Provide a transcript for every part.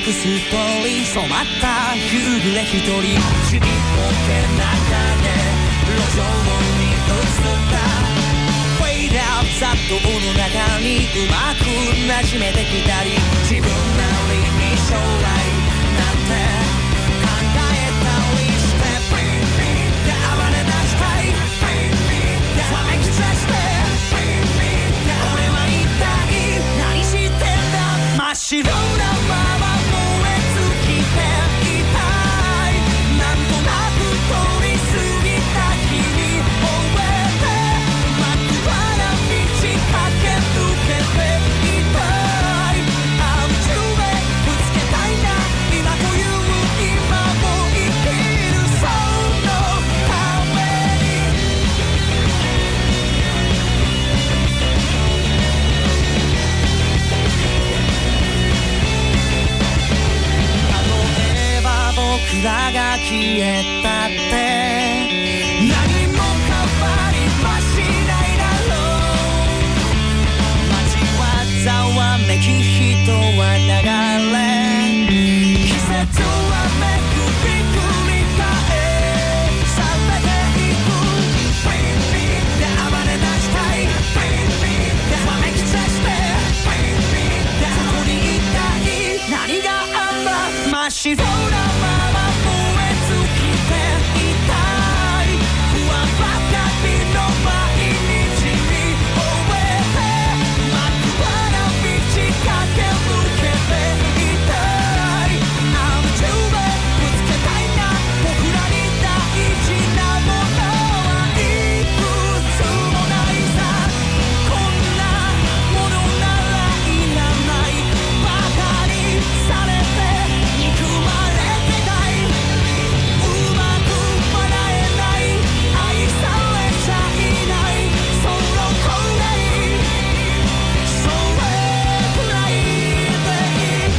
クストーリー染まった夕暮れ一人ちびっこけ中で路上に映ったフェイドアウト雑踏の中にうまく馴染めてきたり自分なりに将来なんて考えたりしてピンピンで暴れ出したいピンピンでわめき散らしてピンピンで俺は一体何してんだ真っ白なまま燃え尽きていたいなんとなく通り過ぎた日に覚えて真っ暗な道駆け抜けていたいあうち上ぶつけたいな今という今も生きるそのために例えば僕らが消えたって何も変わりはしないだろう街はざわめき人は流れ季節はめくり繰り返されていくピンピンで暴れ出したいピンピンでわめき散らしてピンピンでここに一体何があんだ真っ白なまま燃え尽きていたい不安ばかりの毎日に覚えて真っ暗な道駆け抜けていたいあの宙へぶつけたいな僕らに大事なものはいくつもないさこんなものならいらないバカにされて憎まれてたいうまく笑えない愛されちゃいないそのくらいそれくらいでいい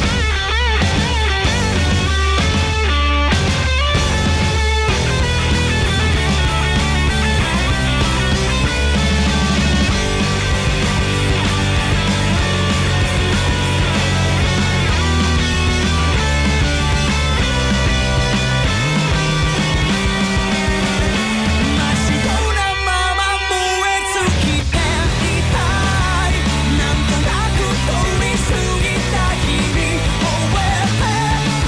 真っ白なまま燃え尽きていたいなんとなく通り過ぎた日に覚えて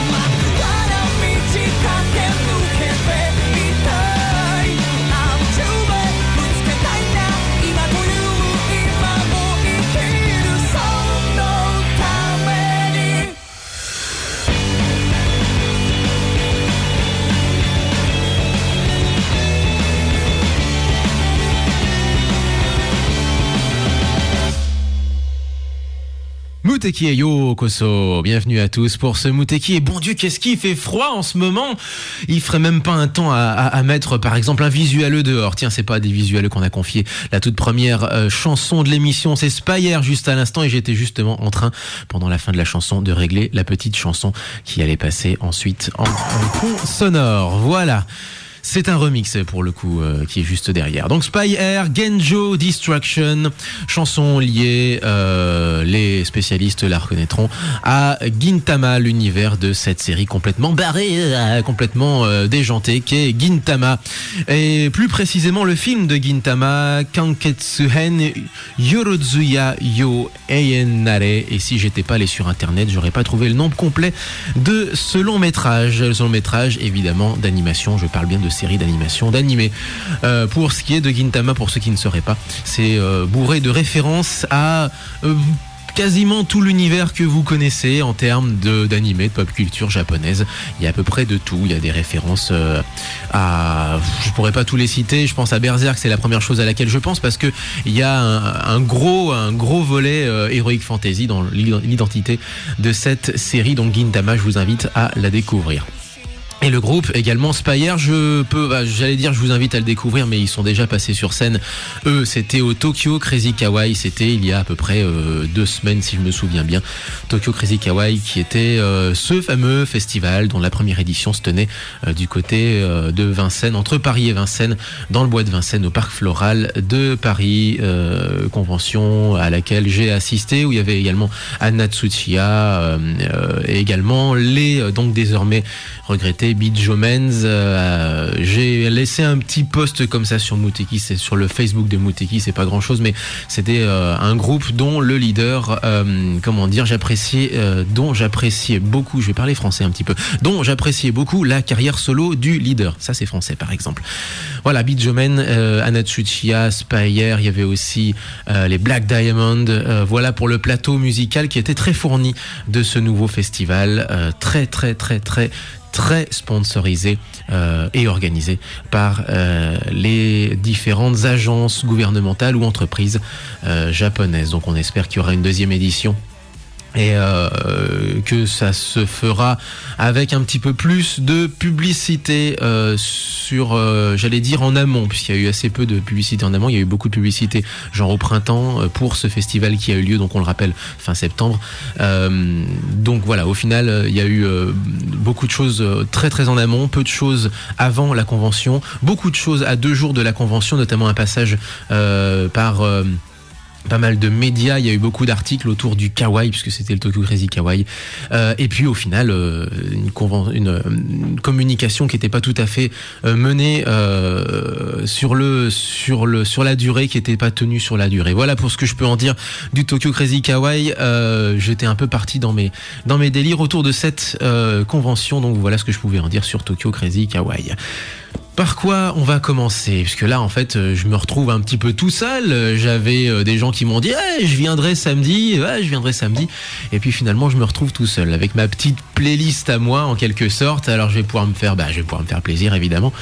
真っ暗な道駆け抜けていたいあの宙へぶつけたいな今という今も生きるそのためにMuteki et Yokoso, bienvenue à tous pour ce Muteki. Et bon Dieu, qu'est-ce qu'il fait froid en ce moment. Il ferait même pas un temps à mettre par exemple un visuel dehors. Tiens, c'est pas des visuels qu'on a confiés. La toute première chanson de l'émission, c'est Spire juste à l'instant, et j'étais justement en train, pendant la fin de la chanson, de régler la petite chanson qui allait passer ensuite en fond sonore. Voilà. C'est un remix pour le coup qui est juste derrière. Donc Spy Air, Genjo Destruction, chanson liée, les spécialistes la reconnaîtront, à Gintama, l'univers de cette série complètement barrée, complètement déjantée, qui est Gintama. Et plus précisément le film de Gintama, Kanketsuhen Yorozuya yo Eiennare. Et si j'étais pas allé sur internet, j'aurais pas trouvé le nom complet de ce long métrage. Ce long métrage évidemment d'animation, je parle bien de série d'animation, d'animé. Pour ce qui est de Gintama, pour ceux qui ne sauraient pas, c'est bourré de références à quasiment tout l'univers que vous connaissez en termes d'animé, de pop culture japonaise. Il y a à peu près de tout. Il y a des références à... Je pourrais pas tous les citer. Je pense à Berserk, c'est la première chose à laquelle je pense, parce que il y a un gros volet Heroic Fantasy dans l'identité de cette série. Donc Gintama, je vous invite à la découvrir. Et Et le groupe également Spire, j'allais dire je vous invite à le découvrir, mais ils sont déjà passés sur scène. Eux, c'était au Tokyo Crazy Kawaii, c'était il y a à peu près 2 semaines si je me souviens bien. Tokyo Crazy Kawaii qui était ce fameux festival dont la première édition se tenait du côté de Vincennes, entre Paris et Vincennes, dans le bois de Vincennes au Parc Floral de Paris, convention à laquelle j'ai assisté, où il y avait également Anna Tsuchiya et également les donc désormais regrettés Bijomens. J'ai laissé un petit post comme ça sur Muteki, c'est sur le Facebook de Muteki, c'est pas grand chose, mais c'était un groupe dont le leader, dont j'appréciais beaucoup, je vais parler français un petit peu, dont j'appréciais beaucoup la carrière solo du leader. Ça c'est français par exemple. Voilà, Bijomen, Anna Tsuchiya, Spire, il y avait aussi les Black Diamond. Voilà pour le plateau musical qui était très fourni de ce nouveau festival, très sponsorisé et organisé par les différentes agences gouvernementales ou entreprises japonaises. Donc on espère qu'il y aura une deuxième édition et que ça se fera avec un petit peu plus de publicité sur, j'allais dire en amont, puisqu'il y a eu assez peu de publicité en amont. Il y a eu beaucoup de publicité genre au printemps pour ce festival qui a eu lieu, donc on le rappelle, fin septembre. Donc voilà, au final il y a eu beaucoup de choses très en amont, peu de choses avant la convention, beaucoup de choses à 2 jours de la convention, notamment un passage par pas mal de médias, il y a eu beaucoup d'articles autour du kawaii puisque c'était le Tokyo Crazy Kawaii, et puis au final une communication qui n'était pas tout à fait menée sur la durée, qui n'était pas tenue sur la durée. Voilà pour ce que je peux en dire du Tokyo Crazy Kawaii. J'étais un peu parti dans mes délires autour de cette convention, donc voilà ce que je pouvais en dire sur Tokyo Crazy Kawaii. Par quoi on va commencer? Puisque là, en fait, je me retrouve un petit peu tout seul. J'avais des gens qui m'ont dit je viendrai samedi. Et puis finalement, je me retrouve tout seul avec ma petite playlist à moi, en quelque sorte. Alors, je vais pouvoir me faire plaisir, évidemment.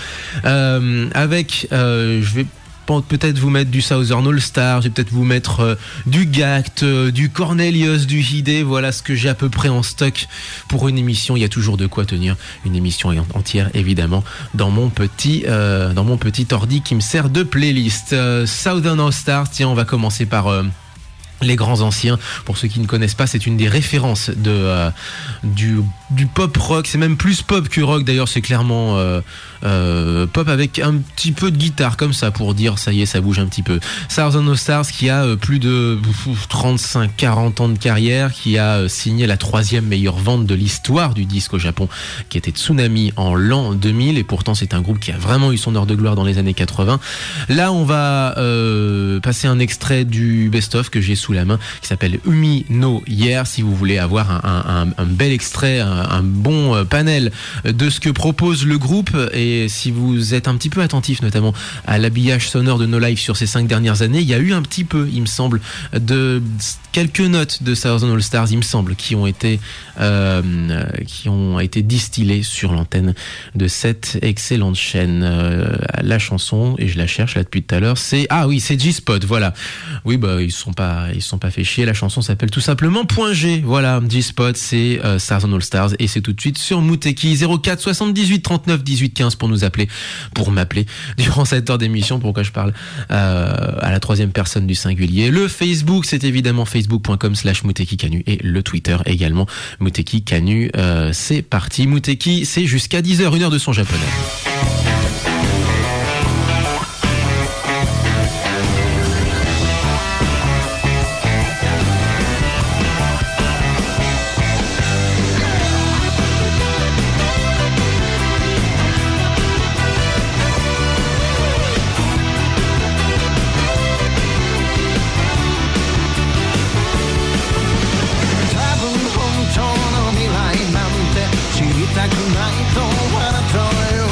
Je vais peut-être vous mettre du Southern All Star, je vais peut-être vous mettre du Gact, du Cornelius, du Hide. Voilà ce que j'ai à peu près en stock pour une émission. Il y a toujours de quoi tenir une émission entière, évidemment, dans mon petit ordi qui me sert de playlist. Southern All Star, tiens, on va commencer par les grands anciens. Pour ceux qui ne connaissent pas, c'est une des références du pop rock. C'est même plus pop que rock d'ailleurs, c'est clairement pop avec un petit peu de guitare comme ça pour dire ça y est, ça bouge un petit peu. Southern All Stars qui a plus de 35-40 ans de carrière, qui a signé la 3e meilleure vente de l'histoire du disque au Japon, qui était Tsunami en l'an 2000, et pourtant c'est un groupe qui a vraiment eu son heure de gloire dans les années 80. Là on va passer un extrait du best-of que j'ai sous la main qui s'appelle Umi no Year, si vous voulez avoir un bel extrait, un bon panel de ce que propose le groupe. Et si vous êtes un petit peu attentif notamment à l'habillage sonore de No Life sur ces 5 dernières années, il y a eu un petit peu, il me semble, de quelques notes de Southern All Stars, il me semble, qui ont été distillées sur l'antenne de cette excellente chaîne. La chanson, et je la cherche là depuis tout à l'heure, c'est G-Spot, voilà. Oui, bah ils se sont pas fait chier. La chanson s'appelle tout simplement Point G. Voilà, G-Spot, c'est Southern All Stars, et c'est tout de suite sur Muteki. 04 78 39 18 15 pour m'appeler durant cette heure d'émission. Pourquoi je parle à la 3e personne du singulier. Le Facebook, c'est évidemment facebook.com/Muteki Kanu, et le Twitter également Muteki Kanu. C'est parti, Muteki, c'est jusqu'à 10h, 1 heure de son japonais.「知りたくないと笑ったよ」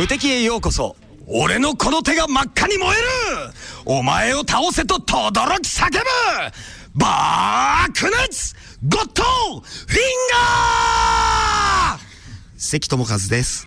無敵へようこそ。俺のこの手が真っ赤に燃える。お前を倒せと轟き叫ぶ爆熱ゴッドフィンガー。関智一です。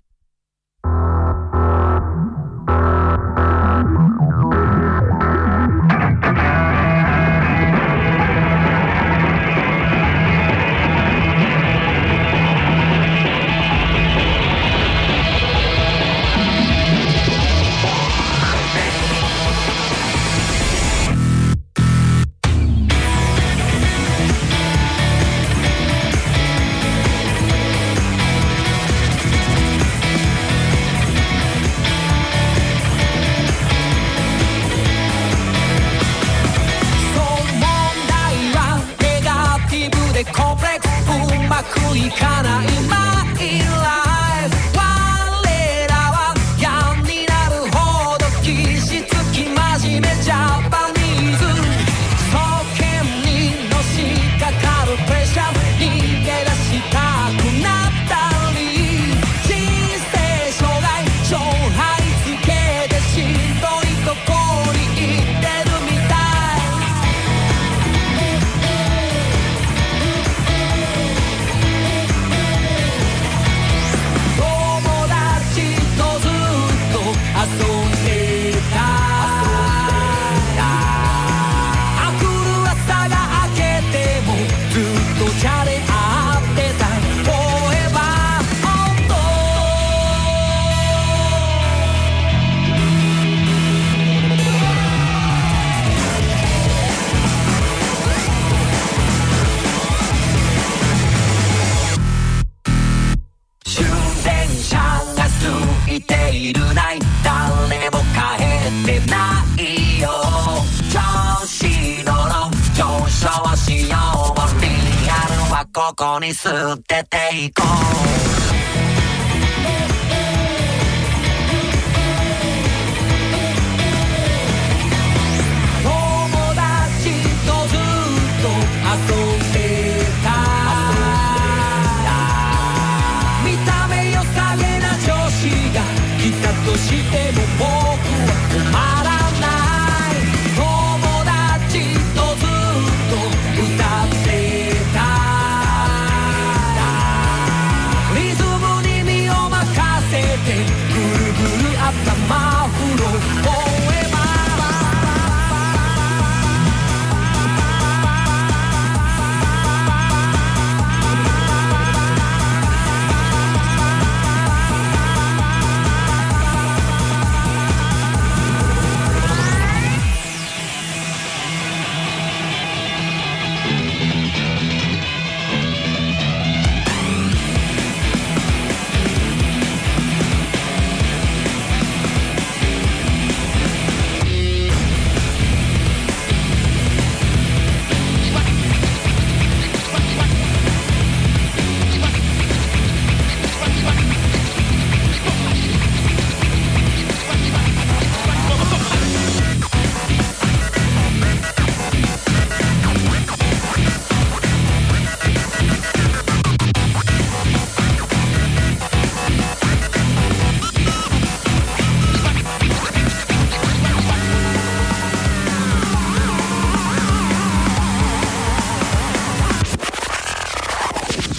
いかないマイライフ。我らは病になるほど気質き真面目ジャパニーズ。双剣にのしかかるプレッシャー逃げ出したくなったり、人生障害勝敗つけてしんどいとこに行ってるみたい。いているない誰も帰ってないよ。調子乗ろう上昇しよう。リアルはここに捨てていこう。としても僕は止まらない。友達とずっと歌ってた。リズムに身を任せてぐるぐる頭振ろう。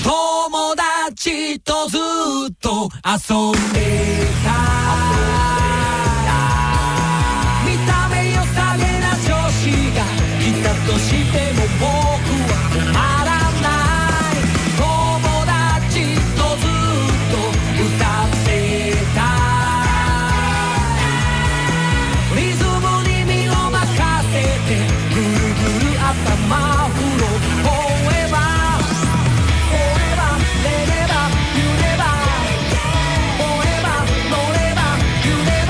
友達とずっと遊んでた。見た目良さげな女子がいたとしても僕は止まらない。友達とずっと歌ってた。リズムに身を任せてぐるぐる頭振ろう。Forever, you never, forever, no never, you never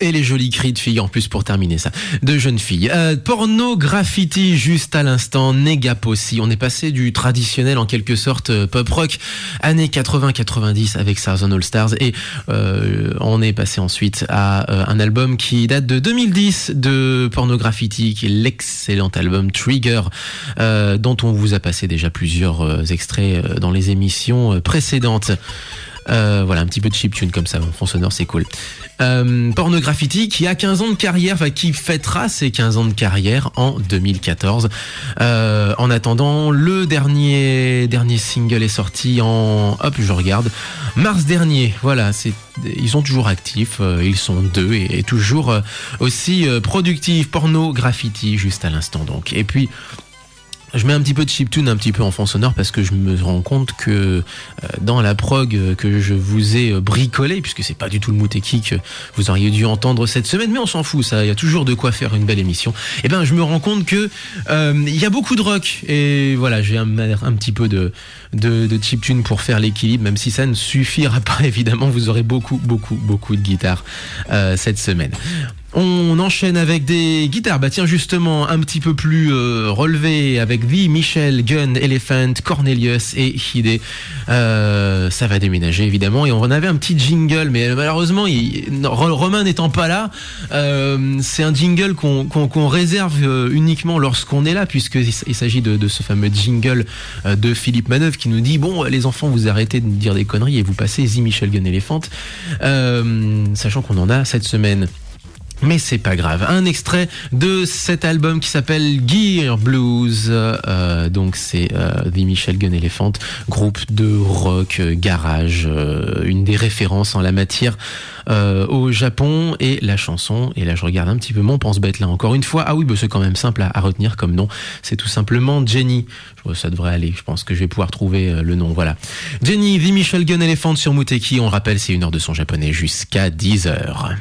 Et les jolis cris de filles en plus pour terminer ça, de jeunes filles. Porno Graffiti juste à l'instant, Negapossi. On est passé du traditionnel en quelque sorte pop rock années 80-90 avec Southern All Stars et on est passé ensuite à un album qui date de 2010 de Porno Graffiti, qui est l'excellent album Trigger, dont on vous a passé déjà plusieurs extraits dans les émissions précédentes. Voilà, un petit peu de chiptune comme ça, en fond sonore, c'est cool. Porno Graffiti qui a 15 ans de carrière, enfin qui fêtera ses 15 ans de carrière en 2014. En attendant, le dernier single est sorti en, hop, je regarde, mars dernier. Voilà, ils sont toujours actifs, ils sont deux et toujours aussi productifs. Porno Graffiti juste à l'instant donc. Et puis je mets un petit peu de chiptune, un petit peu en fond sonore parce que je me rends compte que dans la prog que je vous ai bricolé, puisque c'est pas du tout le Mouteki que vous auriez dû entendre cette semaine, mais on s'en fout, ça, il y a toujours de quoi faire une belle émission. Et ben, je me rends compte que il y a beaucoup de rock et voilà, j'ai un petit peu de chiptune pour faire l'équilibre, même si ça ne suffira pas évidemment. Vous aurez beaucoup de guitare cette semaine. On enchaîne avec des guitares, bah tiens justement un petit peu plus relevées avec The Michel Gun Elephant, Cornelius et Hide. Ça va déménager évidemment et on en avait un petit jingle, mais malheureusement Romain n'étant pas là, c'est un jingle qu'on réserve uniquement lorsqu'on est là, puisqu'il s'agit de ce fameux jingle de Philippe Manœuvre qui nous dit bon les enfants vous arrêtez de dire des conneries et vous passez The Michel Gun Elephant, sachant qu'on en a cette semaine. Mais c'est pas grave. Un extrait de cet album qui s'appelle Gear Blues. Donc c'est The Michel Gun Elephant, groupe de rock garage, une des références en la matière au Japon. Et la chanson, et là je regarde un petit peu mon pense-bête là encore une fois. Ah oui, bah c'est quand même simple à retenir comme nom. C'est tout simplement Jenny. Ça devrait aller. Je pense que je vais pouvoir trouver le nom. Voilà. Jenny, The Michel Gun Elephant sur Mouteki. On rappelle, c'est 1 heure de son japonais jusqu'à 10h.「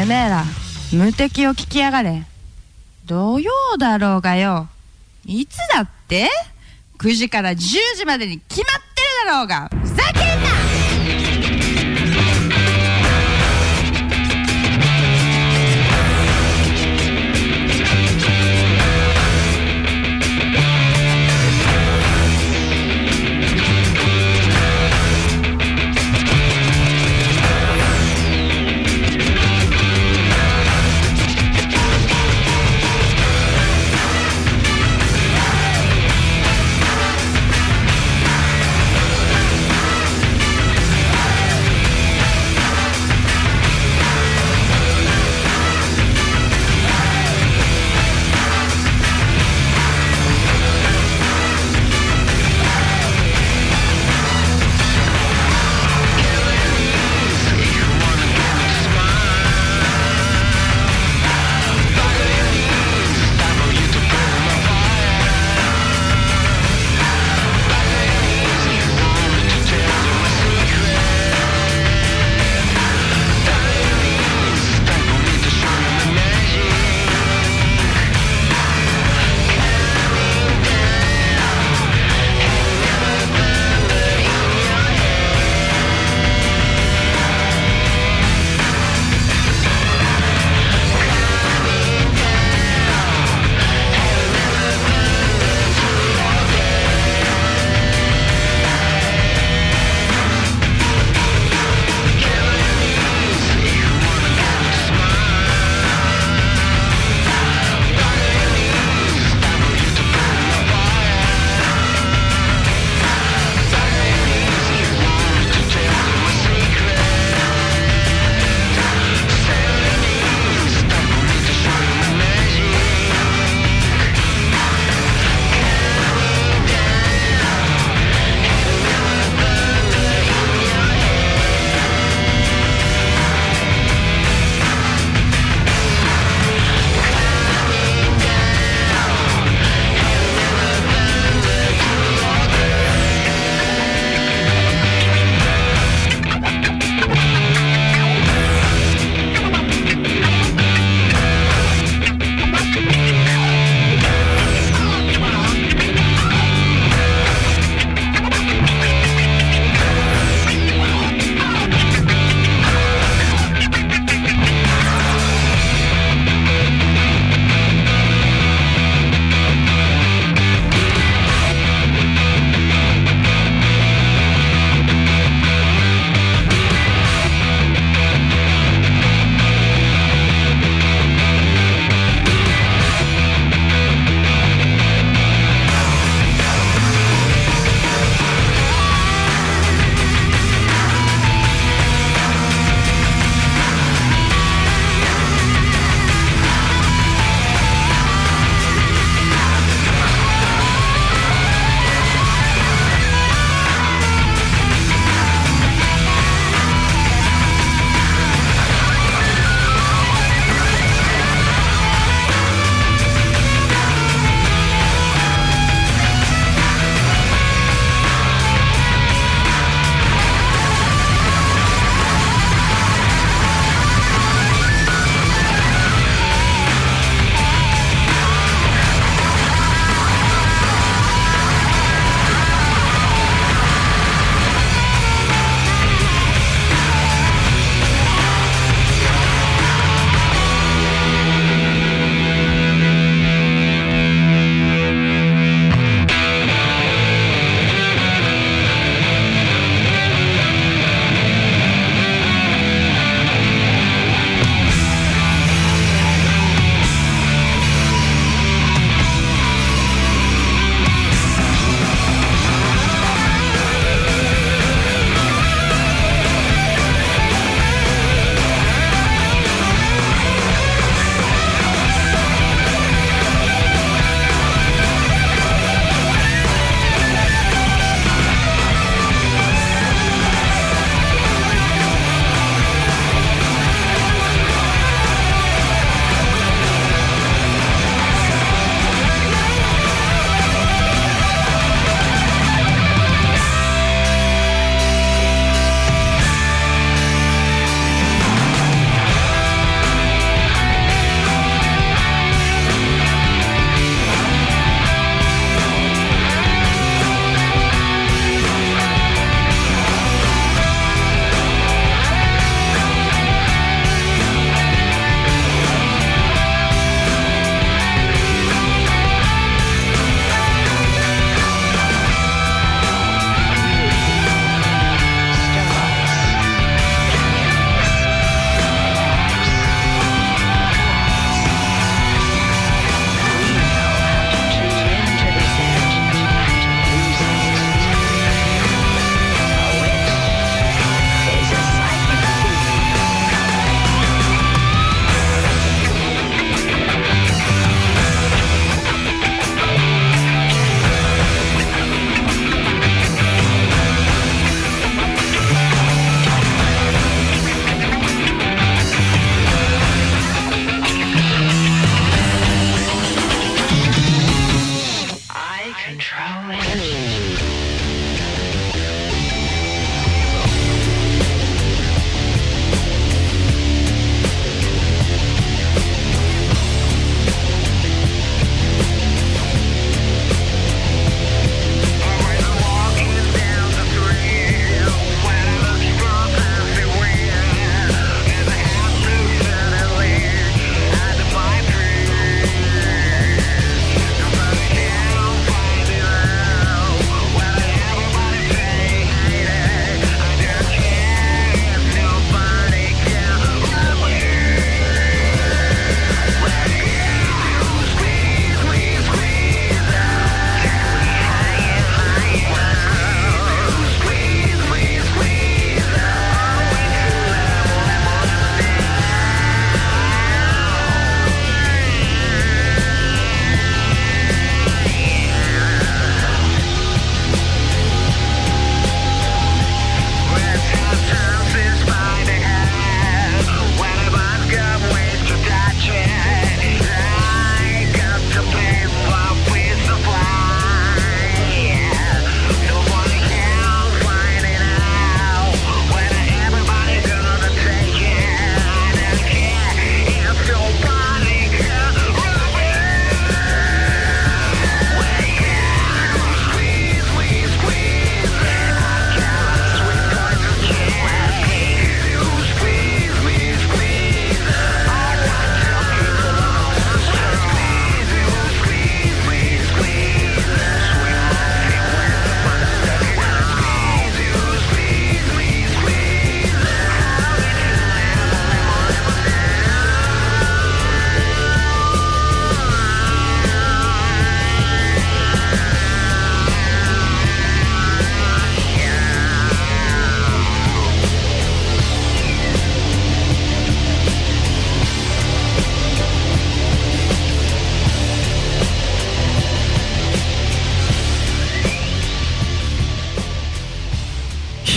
てめえら無敵を聞きやがれ。土曜だろうがよ。いつだって？ 9 時から10時までに決まってるだろうが。ふざけんな！「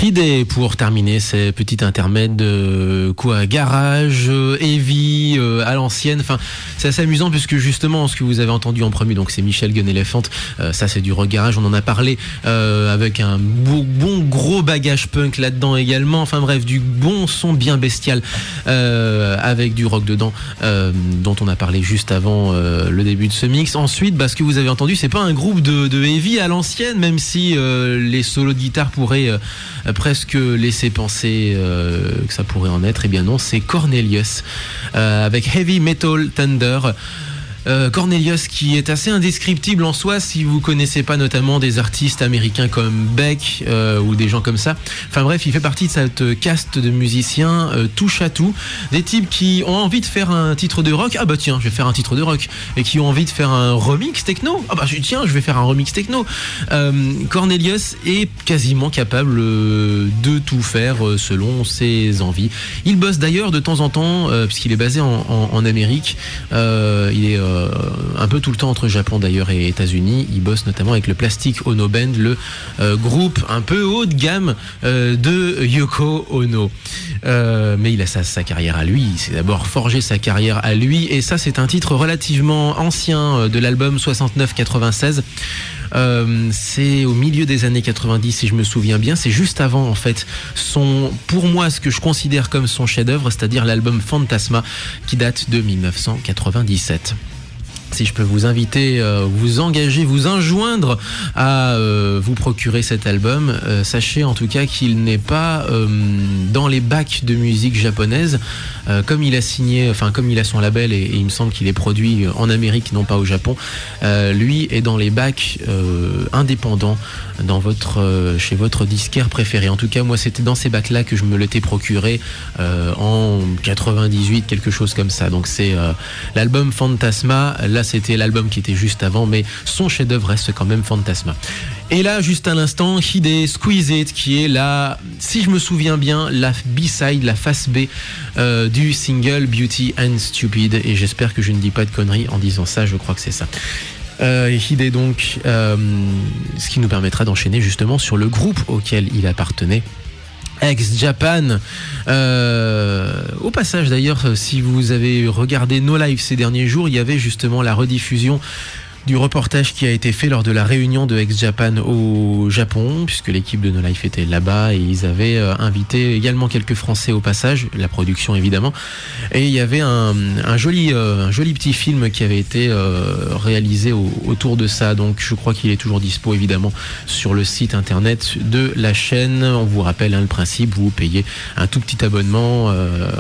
Hide pour terminer ces petits intermèdes garage, heavy, à l'ancienne. Enfin, c'est assez amusant puisque justement ce que vous avez entendu en premier, donc c'est Michel Gun Elephant, ça c'est du rock garage, on en a parlé avec un bon gros bagage punk là-dedans également. Enfin bref, du bon son bien bestial avec du rock dedans dont on a parlé juste avant le début de ce mix. Ensuite, ce que vous avez entendu, c'est pas un groupe de heavy à l'ancienne, même si les solos de guitare pourraient presque laisser penser que ça pourrait en être. Eh bien non, c'est Cornelius avec Heavy Metal Thunder. Cornelius qui est assez indescriptible en soi si vous connaissez pas notamment des artistes américains comme Beck ou des gens comme ça. Enfin bref, il fait partie de cette caste de musiciens touche à tout, des types qui ont envie de faire un titre de rock, ah bah tiens je vais faire un titre de rock, et qui ont envie de faire un remix techno, ah bah tiens je vais faire un remix techno. Cornelius est quasiment capable de tout faire selon ses envies. Il bosse d'ailleurs de temps en temps puisqu'il est basé en Amérique, il est un peu tout le temps entre Japon d'ailleurs et États-Unis. Il bosse notamment avec le Plastic Ono Band, le groupe un peu haut de gamme de Yoko Ono. Mais il a sa carrière à lui, il s'est d'abord forgé sa carrière à lui, et ça c'est un titre relativement ancien de l'album 69-96. C'est au milieu des années 90 si je me souviens bien, c'est juste avant en fait pour moi ce que je considère comme son chef-d'œuvre, c'est-à-dire l'album Fantasma qui date de 1997. Si je peux vous inviter, vous engager, vous enjoindre à vous procurer cet album, sachez en tout cas qu'il n'est pas dans les bacs de musique japonaise, comme il a signé, enfin comme il a son label et il me semble qu'il est produit en Amérique, non pas au Japon. Lui est dans les bacs indépendants chez votre disquaire préféré. En tout cas, moi c'était dans ces bacs-là que je me l'étais procuré en 98, quelque chose comme ça. Donc c'est l'album Fantasma. Là, c'était l'album qui était juste avant, mais son chef-d'œuvre reste quand même Fantasma. Et là, juste à l'instant, Hide Squeeze It, qui est si je me souviens bien, la B-side, la face B du single Beauty and Stupid. Et j'espère que je ne dis pas de conneries en disant ça, je crois que c'est ça. Hide donc, ce qui nous permettra d'enchaîner justement sur le groupe auquel il appartenait, Ex-Japan. Au passage d'ailleurs, si vous avez regardé No Life ces derniers jours, il y avait justement la rediffusion du reportage qui a été fait lors de la réunion de Ex-Japan au Japon, puisque l'équipe de No Life était là-bas et ils avaient invité également quelques Français au passage, la production évidemment, et il y avait un joli petit film qui avait été réalisé autour de ça. Donc je crois qu'il est toujours dispo évidemment sur le site internet de la chaîne. On vous rappelle le principe, vous payez un tout petit abonnement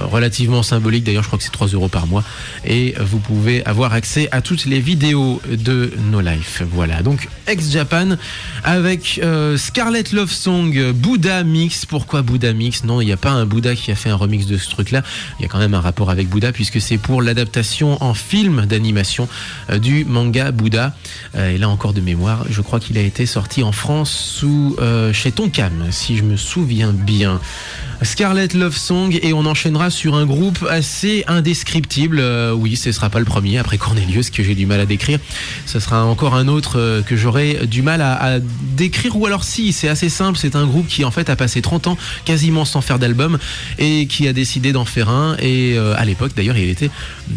relativement symbolique, d'ailleurs je crois que c'est 3 € par mois, et vous pouvez avoir accès à toutes les vidéos de No Life. Voilà, donc Ex-Japan avec Scarlet Love Song Buddha Mix. Pourquoi Buddha Mix? Non, il n'y a pas un Bouddha qui a fait un remix de ce truc-là. Il y a quand même un rapport avec Bouddha puisque c'est pour l'adaptation en film d'animation du manga Bouddha. Et là encore de mémoire, je crois qu'il a été sorti en France chez Tonkam, si je me souviens bien. Scarlet Love Song, et on enchaînera sur un groupe assez indescriptible. Oui, ce sera pas le premier après Cornelius que j'ai du mal à décrire. Ce sera encore un autre que j'aurai du mal à décrire, ou alors si, c'est assez simple, c'est un groupe qui en fait a passé 30 ans quasiment sans faire d'album et qui a décidé d'en faire un, et à l'époque d'ailleurs il était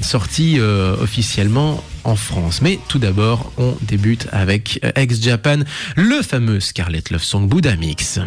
sorti officiellement en France. Mais tout d'abord, on débute avec Ex-Japan, le fameux Scarlet Love Song Buddha Mix.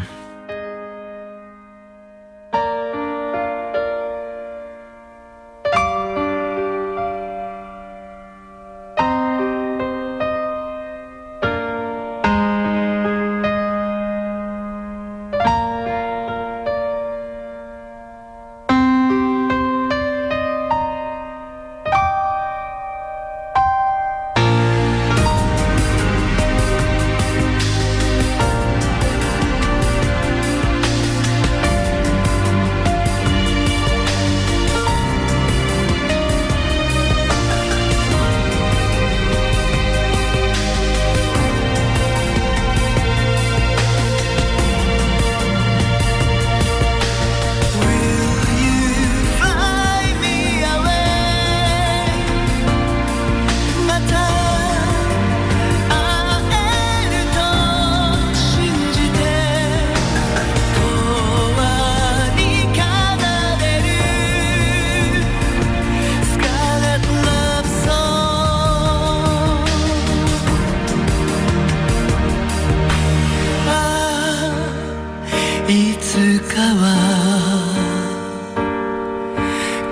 は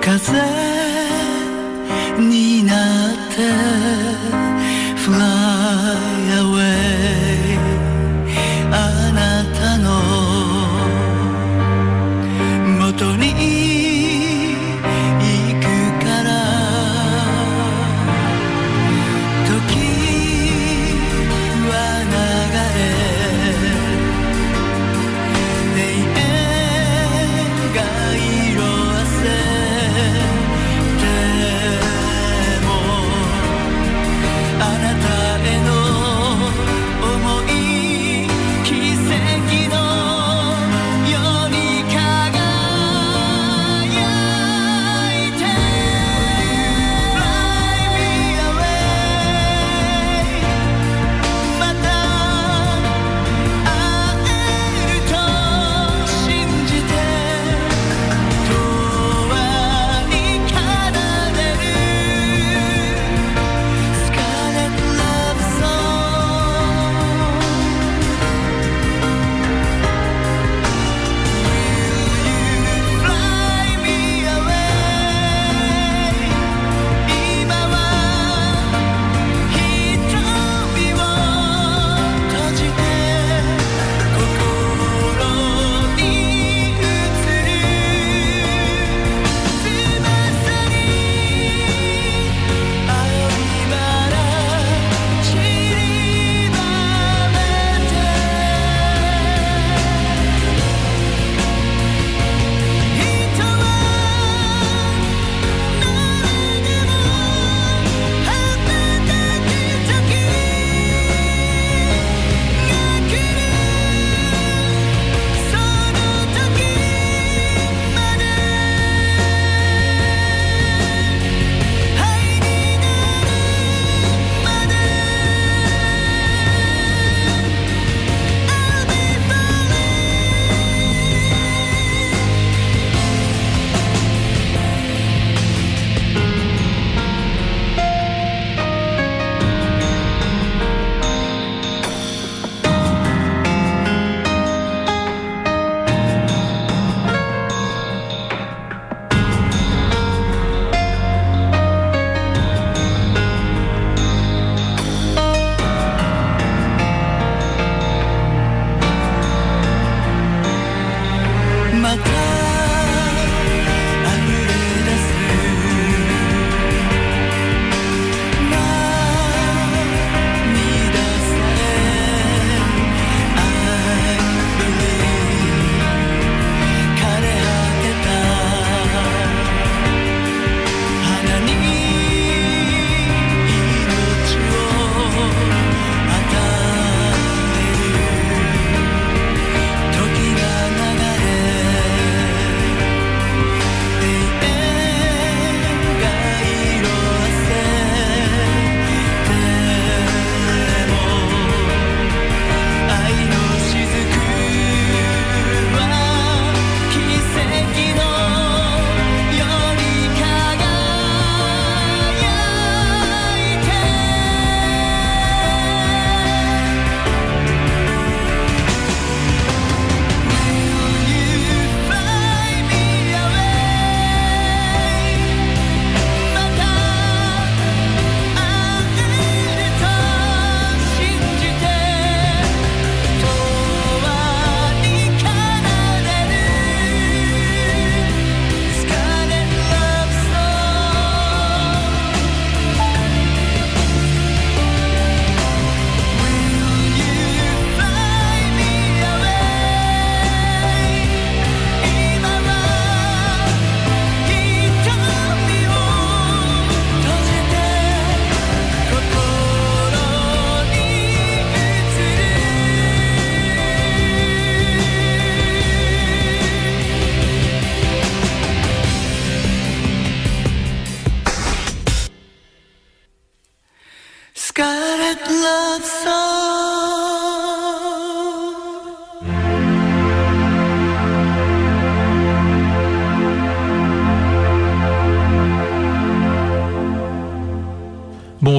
風になって Fly away あなたの元に行くから時は流れ永遠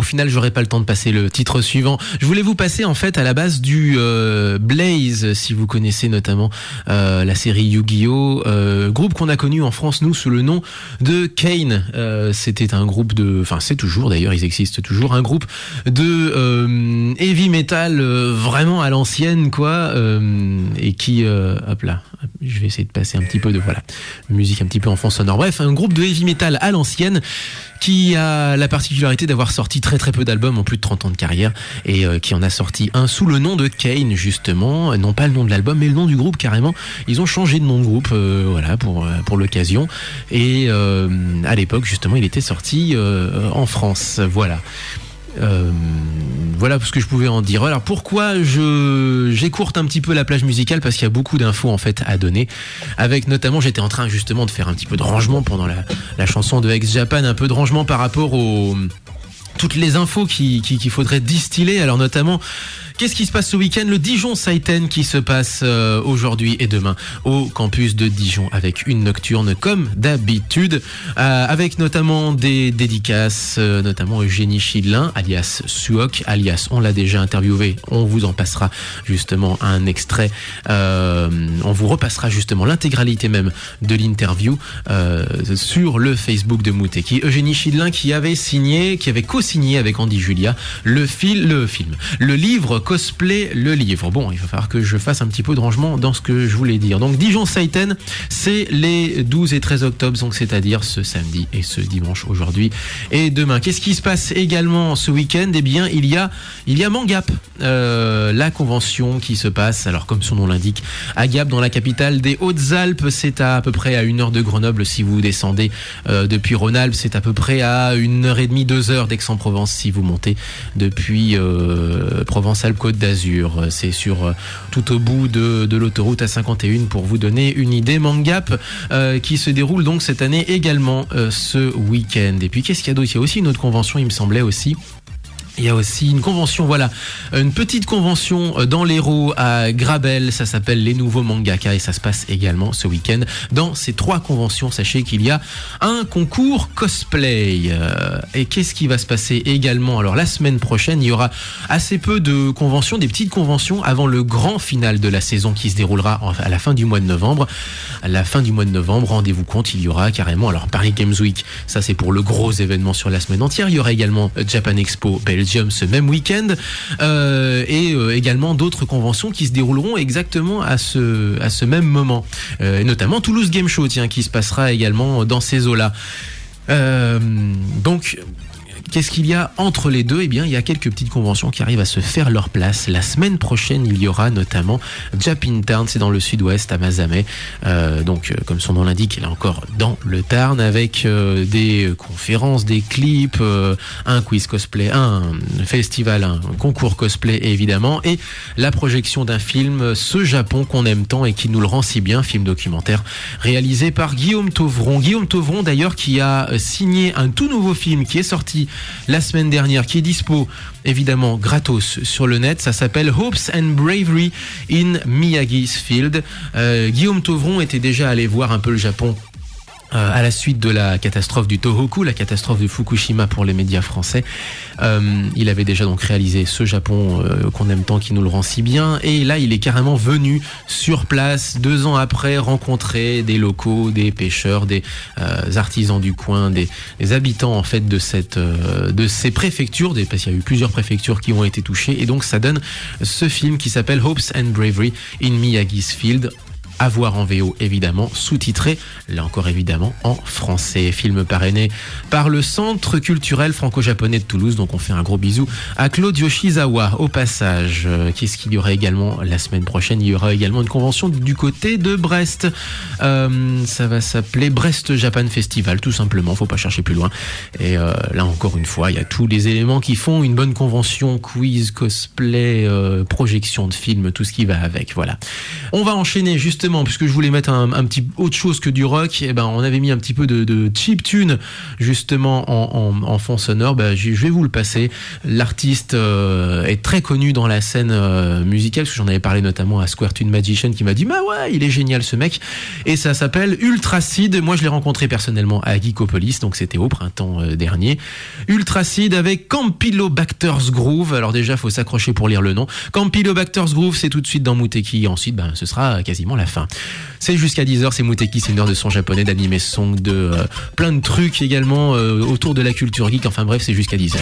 final, j'aurai pas le temps de passer le titre suivant. Je voulais vous passer en fait à la base du Blaze, si vous connaissez notamment la série Yu-Gi-Oh, groupe qu'on a connu en France nous sous le nom de Kane. C'était un groupe de, enfin c'est toujours d'ailleurs, ils existent toujours, un groupe de heavy metal vraiment à l'ancienne quoi, et qui hop là, je vais essayer de passer un petit peu de voilà musique un petit peu en fond sonore. Bref, un groupe de heavy metal à l'ancienne qui a la particularité d'avoir sorti très très peu d'albums en plus de 30 ans de carrière et qui en a sorti un sous le nom de Kane justement, non pas le nom de l'album mais le nom du groupe carrément. Ils ont changé de nom de groupe voilà pour l'occasion et à l'époque justement il était sorti en France. Voilà. Voilà ce que je pouvais en dire. Alors pourquoi j'écourte un petit peu la plage musicale, parce qu'il y a beaucoup d'infos en fait à donner, avec notamment j'étais en train justement de faire un petit peu de rangement pendant la chanson de Ex Japan, un peu de rangement par rapport aux toutes les infos qu'il faudrait distiller. Alors notamment, qu'est-ce qui se passe ce week-end? Le Dijon Saiten qui se passe aujourd'hui et demain au campus de Dijon avec une nocturne comme d'habitude, avec notamment des dédicaces, notamment Eugénie Chidlin, alias Suok, alias on l'a déjà interviewé, on vous en passera justement un extrait, on vous repassera justement l'intégralité même de l'interview sur le Facebook de Muteki. Eugénie Chidlin qui avait co-signé avec Andy Julia le livre Cosplay, le livre. Bon, il va falloir que je fasse un petit peu de rangement dans ce que je voulais dire. Donc Dijon Saiten, c'est les 12 et 13 octobre, donc c'est-à-dire ce samedi et ce dimanche aujourd'hui et demain. Qu'est-ce qui se passe également ce week-end? Eh bien, il y a Mangap, la convention qui se passe, alors comme son nom l'indique, à Gap dans la capitale des Hautes-Alpes. C'est à peu près à 1 heure de Grenoble si vous descendez depuis Rhône-Alpes. C'est à peu près à 1h30, 2 heures d'Aix-en-Provence si vous montez depuis Provence-Alpes-Côte d'Azur. C'est sur tout au bout de l'autoroute A51 pour vous donner une idée. Mangap qui se déroule donc cette année également ce week-end. Et puis qu'est-ce qu'il y a d'autre? Il y a aussi une autre convention, il me semblait aussi. Il y a aussi une convention, voilà, une petite convention dans l'Hérault à Grabel, ça s'appelle les nouveaux mangaka et ça se passe également ce week-end. Dans ces 3 conventions, sachez qu'il y a un concours cosplay. Et qu'est-ce qui va se passer également? Alors la semaine prochaine, il y aura assez peu de conventions, des petites conventions avant le grand final de la saison qui se déroulera à la fin du mois de novembre. À la fin du mois de novembre, rendez-vous compte, il y aura carrément, alors Paris Games Week, ça c'est pour le gros événement sur la semaine entière. Il y aura également Japan Expo Belgium ce même week-end et également d'autres conventions qui se dérouleront exactement à ce même moment, et notamment Toulouse Game Show qui se passera également dans ces eaux-là. Donc qu'est-ce qu'il y a entre les deux? Eh bien, il y a quelques petites conventions qui arrivent à se faire leur place. La semaine prochaine, il y aura notamment Japan Town, c'est dans le sud-ouest, à Mazamet. Donc, comme son nom l'indique, il est encore dans le Tarn, avec des conférences, des clips, un quiz cosplay, un festival, un concours cosplay, évidemment, et la projection d'un film, Ce Japon qu'on aime tant et qui nous le rend si bien, film documentaire réalisé par Guillaume Tauvron. Guillaume Tauvron, d'ailleurs, qui a signé un tout nouveau film qui est sorti la semaine dernière, qui est dispo évidemment gratos sur le net. Ça s'appelle Hopes and Bravery in Miyagi's Field. Guillaume Tauvron était déjà allé voir un peu le Japon à la suite de la catastrophe du Tohoku, la catastrophe de Fukushima pour les médias français. Il avait déjà donc réalisé Ce Japon qu'on aime tant, qui nous le rend si bien, et là il est carrément venu sur place 2 ans après rencontrer des locaux, des pêcheurs, des artisans du coin, des habitants en fait de ces préfectures, parce qu'il y a eu plusieurs préfectures qui ont été touchées, et donc ça donne ce film qui s'appelle Hopes and Bravery in Miyagi's Field, à voir en VO évidemment, sous-titré là encore évidemment en français. Film parrainé par le Centre culturel franco-japonais de Toulouse, donc on fait un gros bisou à Claude Yoshizawa au passage. Qu'est-ce qu'il y aura également la semaine prochaine? Il y aura également une convention du côté de Brest, ça va s'appeler Brest Japan Festival tout simplement, faut pas chercher plus loin, et là encore une fois il y a tous les éléments qui font une bonne convention, quiz, cosplay, projection de films, tout ce qui va avec. Voilà, on va enchaîner justement justement, puisque je voulais mettre un petit autre chose que du rock, eh ben on avait mis un petit peu de chiptune justement en fond sonore. Je vais vous le passer. L'artiste est très connu dans la scène musicale, parce que j'en avais parlé notamment à Square Tune Magician qui m'a dit ouais, il est génial ce mec, et ça s'appelle Ultracid. Moi je l'ai rencontré personnellement à Geekopolis, donc c'était au printemps dernier. Ultracid avec Campylobacter's Groove. Alors déjà faut s'accrocher pour lire le nom. Campylobacter's Groove, c'est tout de suite dans Muteki, et ensuite ce sera quasiment la fin. C'est jusqu'à 10h, c'est Muteki, c'est une heure de son japonais, d'anime son, de plein de trucs également autour de la culture geek. Enfin bref, c'est jusqu'à 10h.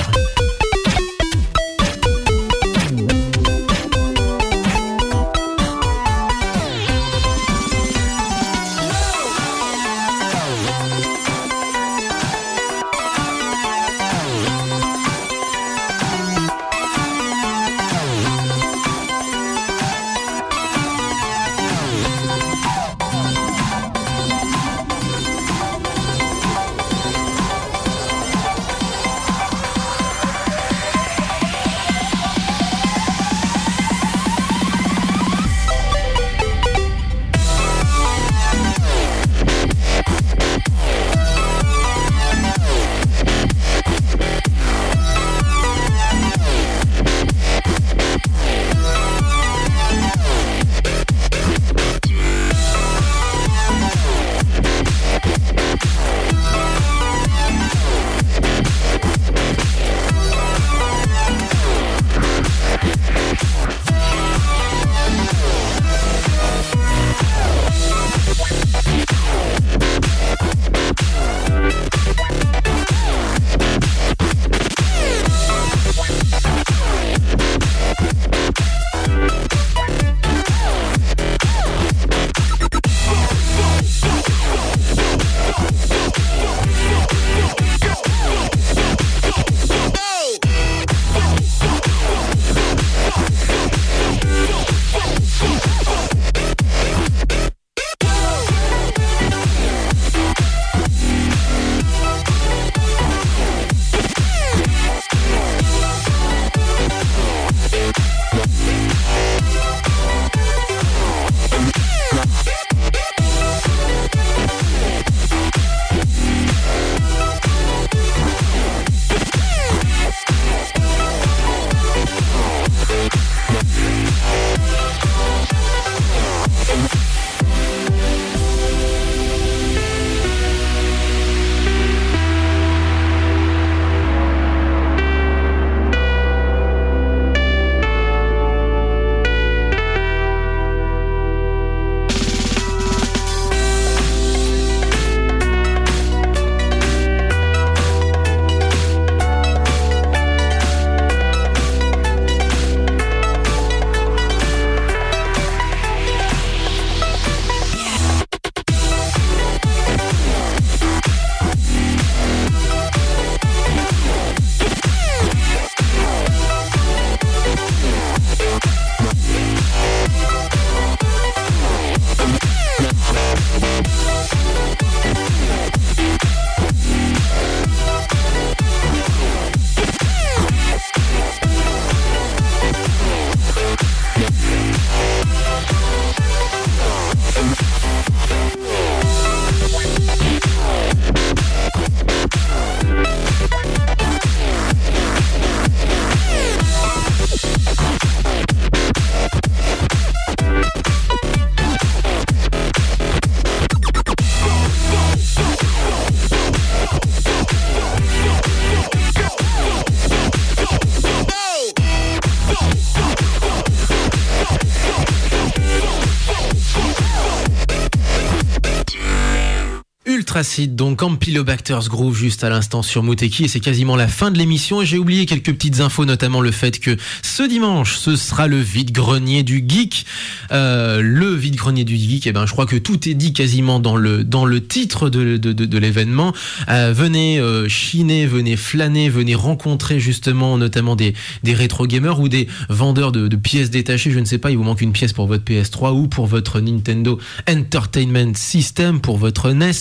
Ultracid, donc Campylobacter's Groove juste à l'instant sur Muteki, et c'est quasiment la fin de l'émission. Et j'ai oublié quelques petites infos, notamment le fait que ce dimanche ce sera le vide-grenier du geek. Le vide-grenier du geek, je crois que tout est dit quasiment dans le titre de l'événement. Venez chiner, venez flâner, venez rencontrer justement notamment des rétro gamers ou des vendeurs de pièces détachées. Je ne sais pas, il vous manque une pièce pour votre PS3 ou pour votre Nintendo Entertainment System, pour votre NES.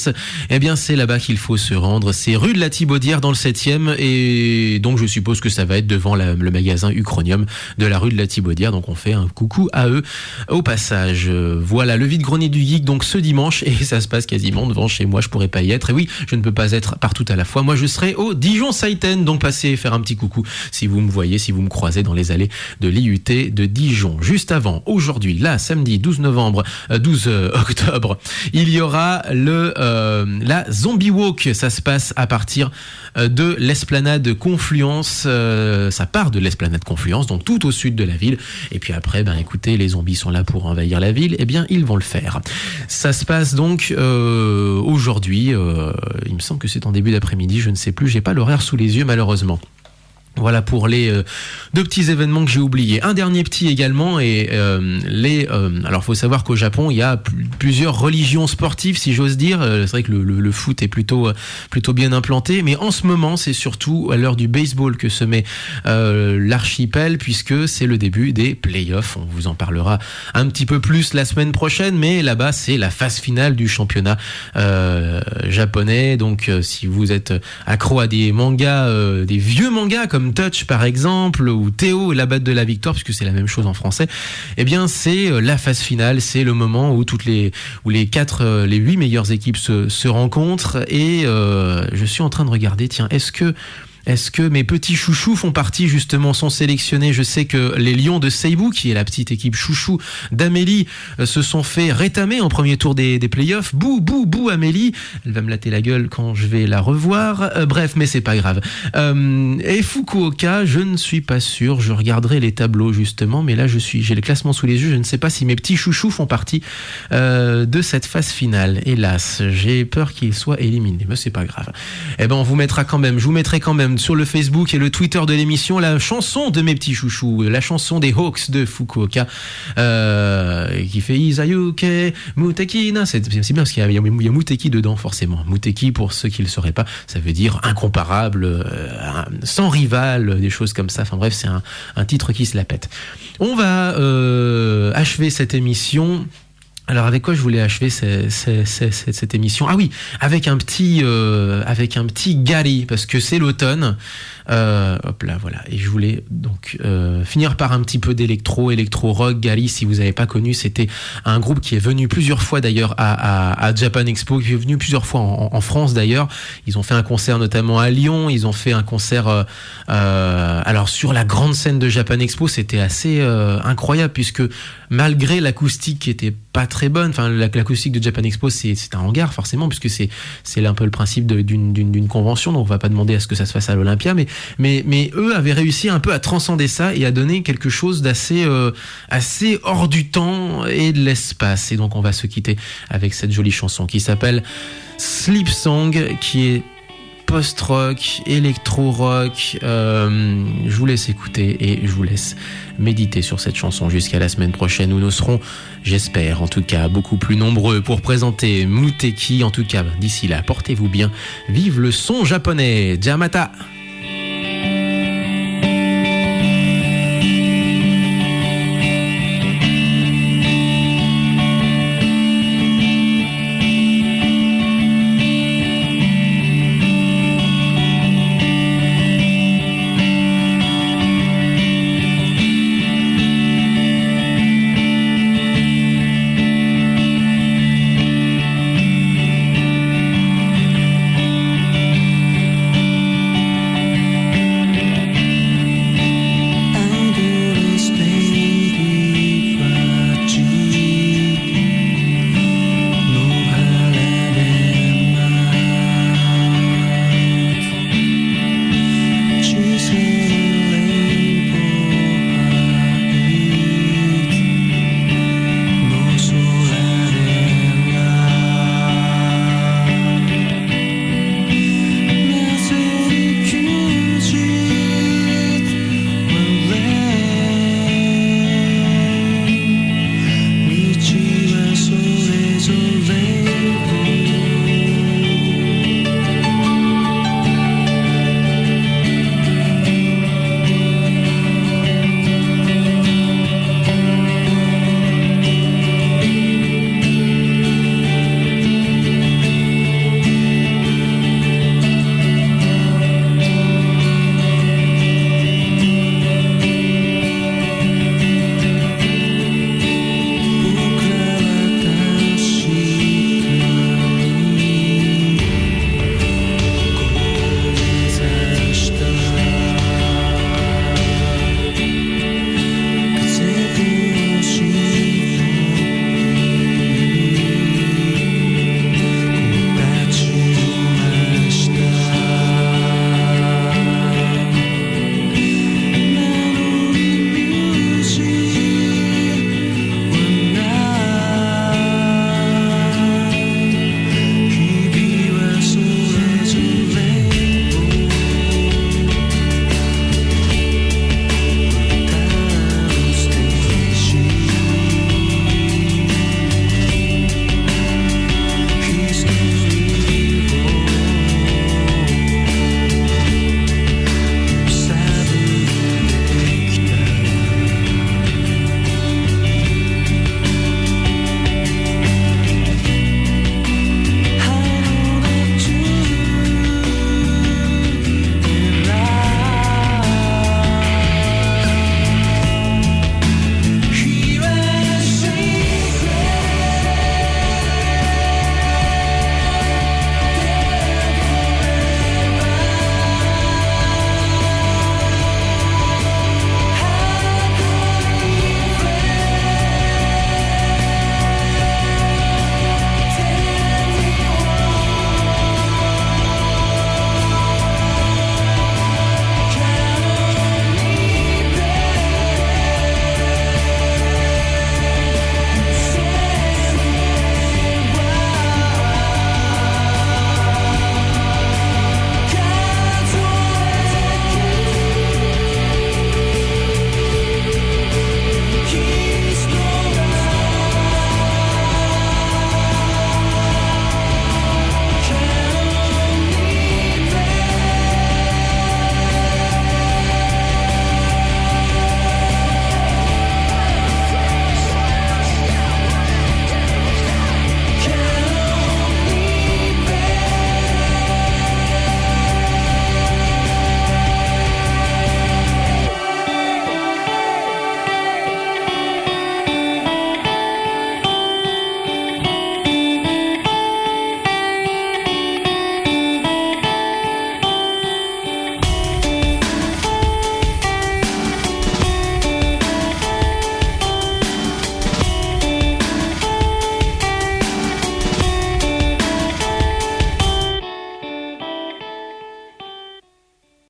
eh bien c'est là-bas qu'il faut se rendre. C'est rue de la Thibaudière dans le 7e et donc je suppose que ça va être devant le magasin Uchronium de la rue de la Thibaudière. Donc on fait un coucou à eux au passage. Voilà, le vide-grenier du geek donc ce dimanche et ça se passe quasiment devant chez moi. Je pourrais pas y être et oui, je ne peux pas être partout à la fois. Moi je serai au Dijon Saiten, donc passez faire un petit coucou si vous me voyez, si vous me croisez dans les allées de l'IUT de Dijon. Juste avant, aujourd'hui, là, samedi 12 octobre, il y aura la Zombie Walk. Ça se passe à partir de l'esplanade Confluence. Ça part de l'esplanade Confluence, donc tout au sud de la ville. Et puis après, écoutez, les zombies sont là pour envahir la ville. Eh bien, ils vont le faire. Ça se passe donc aujourd'hui. Il me semble que c'est en début d'après-midi. Je ne sais plus. J'ai pas l'horaire sous les yeux, malheureusement. Voilà pour les deux petits événements que j'ai oubliés. Un dernier petit également et alors faut savoir qu'au Japon il y a plusieurs religions sportives si j'ose dire. C'est vrai que le foot est plutôt bien implanté, mais en ce moment c'est surtout à l'heure du baseball que se met l'archipel puisque c'est le début des playoffs. On vous en parlera un petit peu plus la semaine prochaine, mais là-bas c'est la phase finale du championnat japonais. Donc si vous êtes accro à des mangas, des vieux mangas comme Touch par exemple ou Théo et la batte de la victoire puisque c'est la même chose en français, eh bien c'est la phase finale, c'est le moment où les 8 meilleures équipes se rencontrent et je suis en train de regarder, tiens, est-ce que mes petits chouchous sont sélectionnés? Je sais que les Lions de Seibu, qui est la petite équipe chouchou d'Amélie, se sont fait rétamer en premier tour des playoffs. Bouh, Amélie. Elle va me latter la gueule quand je vais la revoir. Bref, mais c'est pas grave. Et Fukuoka, je ne suis pas sûr. Je regarderai les tableaux, justement. Mais là, j'ai le classement sous les yeux. Je ne sais pas si mes petits chouchous font partie de cette phase finale. Hélas, j'ai peur qu'ils soient éliminés. Mais c'est pas grave. Eh ben, je vous mettrai quand même sur le Facebook et le Twitter de l'émission la chanson de mes petits chouchous, la chanson des Hawks de Fukuoka qui fait Izayuke Mutekina. C'est bien parce qu'il y a Muteki dedans forcément. Muteki, pour ceux qui ne le sauraient pas, ça veut dire incomparable, sans rival, des choses comme ça. Enfin bref, c'est un titre qui se la pète. On va achever cette émission. Alors avec quoi je voulais achever cette émission? Ah oui, avec un petit Gary parce que c'est l'automne. Hop là, voilà. Et je voulais donc finir par un petit peu d'électro rock. Gary, si vous n'avez pas connu, c'était un groupe qui est venu plusieurs fois d'ailleurs à Japan Expo, qui est venu plusieurs fois en France d'ailleurs. Ils ont fait un concert notamment à Lyon. Ils ont fait un concert alors sur la grande scène de Japan Expo, c'était assez incroyable puisque malgré l'acoustique qui était pas très bonne, enfin l'acoustique de Japan Expo c'est un hangar forcément puisque c'est un peu le principe d'une convention, donc on va pas demander à ce que ça se fasse à l'Olympia, mais eux avaient réussi un peu à transcender ça et à donner quelque chose d'assez assez hors du temps et de l'espace. Et donc on va se quitter avec cette jolie chanson qui s'appelle Sleep Song, qui est post-rock, électro-rock. Je vous laisse écouter et je vous laisse méditer sur cette chanson jusqu'à la semaine prochaine où nous serons, j'espère en tout cas, beaucoup plus nombreux pour présenter Muteki. En tout cas, d'ici là, portez-vous bien. Vive le son japonais. Jamata!